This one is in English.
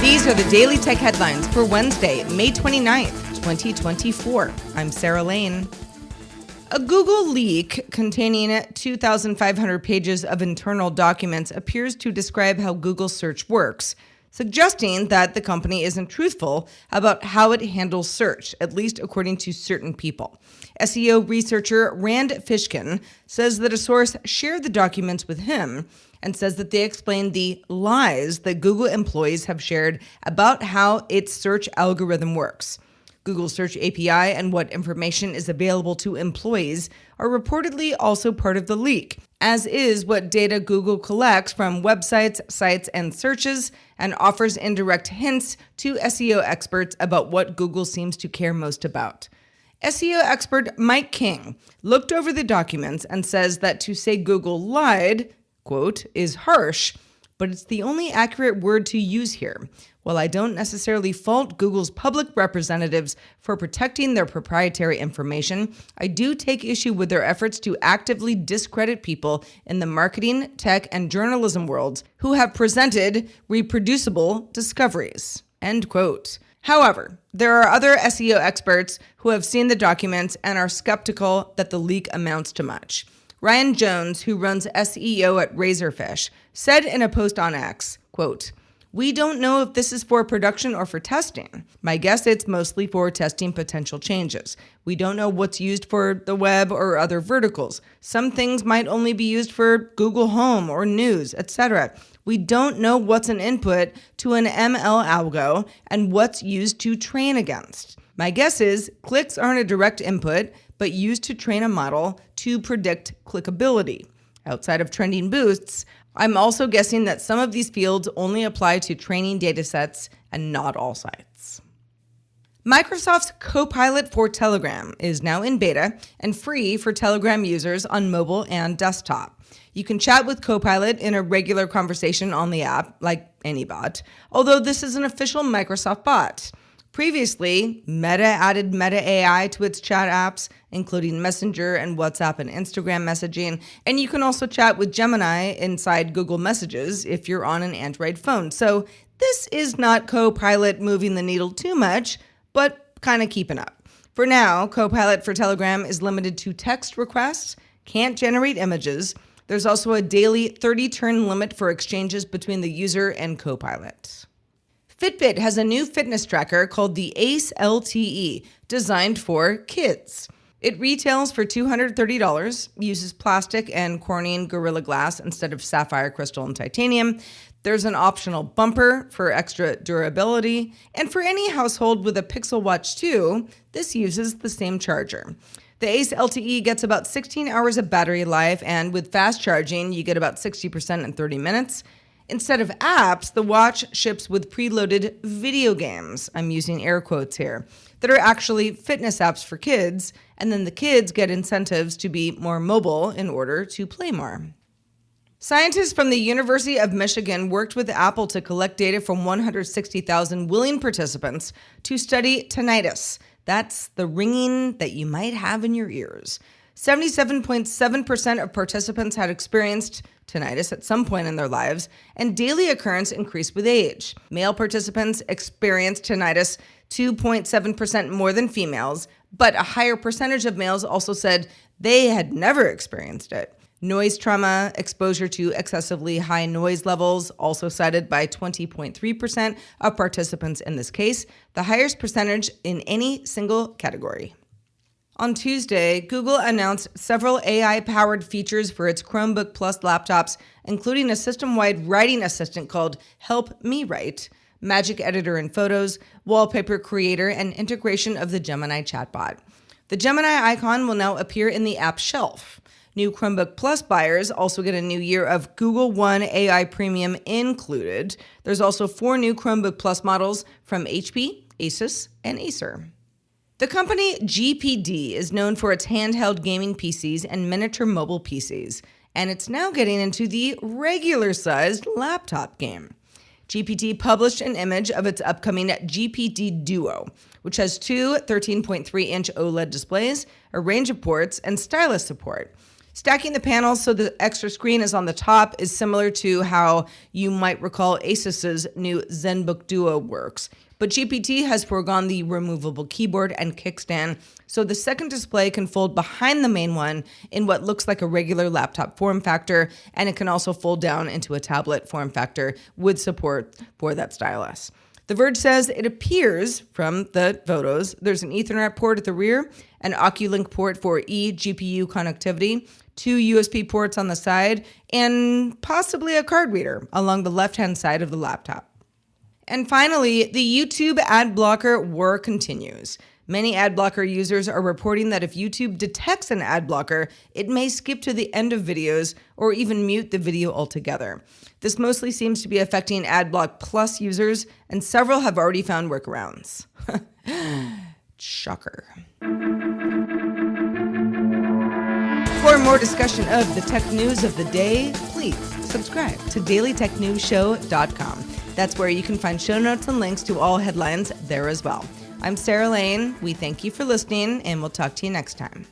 These are the Daily Tech Headlines for Wednesday, May 29th, 2024. I'm Sarah Lane. A Google leak containing 2,500 pages of internal documents appears to describe how Google search works, suggesting that the company isn't truthful about how it handles search, at least according to certain people. SEO researcher Rand Fishkin says that a source shared the documents with him and says that they explain the lies that Google employees have shared about how its search algorithm works. Google's Search API and what information is available to employees are reportedly also part of the leak, as is what data Google collects from websites, sites, and searches, and offers indirect hints to SEO experts about what Google seems to care most about. SEO expert Mike King looked over the documents and says that to say Google lied, quote, is harsh, but it's the only accurate word to use here. While I don't necessarily fault Google's public representatives for protecting their proprietary information, I do take issue with their efforts to actively discredit people in the marketing, tech, and journalism worlds who have presented reproducible discoveries, end quote. However, there are other SEO experts who have seen the documents and are skeptical that the leak amounts to much. Ryan Jones, who runs SEO at Razorfish, said in a post on X, quote, "We don't know if this is for production or for testing. My guess it's mostly for testing potential changes. We don't know what's used for the web or other verticals. Some things might only be used for Google Home or news, etc. We don't know what's an input to an ML algo and what's used to train against. My guess is clicks aren't a direct input, but used to train a model to predict clickability. Outside of trending boosts, I'm also guessing that some of these fields only apply to training datasets and not all sites." Microsoft's Copilot for Telegram is now in beta and free for Telegram users on mobile and desktop. You can chat with Copilot in a regular conversation on the app, like any bot, although this is an official Microsoft bot. Previously, Meta added Meta AI to its chat apps, including Messenger and WhatsApp and Instagram messaging, and you can also chat with Gemini inside Google Messages if you're on an Android phone. So this is not Copilot moving the needle too much, but kind of keeping up. For now, Copilot for Telegram is limited to text requests, can't generate images. There's also a daily 30-turn limit for exchanges between the user and Copilot. Fitbit has a new fitness tracker called the Ace LTE, designed for kids. It retails for $230, uses plastic and Corning Gorilla Glass instead of sapphire, crystal, and titanium. There's an optional bumper for extra durability, and for any household with a Pixel Watch 2, this uses the same charger. The Ace LTE gets about 16 hours of battery life, and with fast charging, you get about 60% in 30 minutes. Instead of apps, the watch ships with preloaded video games, I'm using air quotes here, that are actually fitness apps for kids, and then the kids get incentives to be more mobile in order to play more. Scientists from the University of Michigan worked with Apple to collect data from 160,000 willing participants to study tinnitus. That's the ringing that you might have in your ears. 77.7% of participants had experienced tinnitus at some point in their lives, and daily occurrence increased with age. Male participants experienced tinnitus 2.7% more than females, but a higher percentage of males also said they had never experienced it. Noise trauma, exposure to excessively high noise levels, also cited by 20.3% of participants in this case, the highest percentage in any single category. On Tuesday, Google announced several AI-powered features for its Chromebook Plus laptops, including a system-wide writing assistant called Help Me Write, Magic Editor in Photos, Wallpaper Creator, and integration of the Gemini chatbot. The Gemini icon will now appear in the app shelf. New Chromebook Plus buyers also get a new year of Google One AI Premium included. There's also 4 new Chromebook Plus models from HP, Asus, and Acer. The company GPD is known for its handheld gaming PCs and miniature mobile PCs, and it's now getting into the regular-sized laptop game. GPT published an image of its upcoming GPT Duo, which has 2 13.3-inch OLED displays, a range of ports, and stylus support. Stacking the panels so the extra screen is on the top is similar to how you might recall Asus's new ZenBook Duo works. But GPT has foregone the removable keyboard and kickstand, so the second display can fold behind the main one in what looks like a regular laptop form factor, and it can also fold down into a tablet form factor with support for that stylus. The Verge says it appears from the photos there's an Ethernet port at the rear, an Oculink port for eGPU connectivity, 2 USB ports on the side, and possibly a card reader along the left-hand side of the laptop. And finally, the YouTube ad blocker war continues. Many ad blocker users are reporting that if YouTube detects an ad blocker, it may skip to the end of videos or even mute the video altogether. This mostly seems to be affecting AdBlock Plus users, and several have already found workarounds. Shocker. For more discussion of the tech news of the day, please subscribe to dailytechnewsshow.com. That's where you can find show notes and links to all headlines there as well. I'm Sarah Lane. We thank you for listening, and we'll talk to you next time.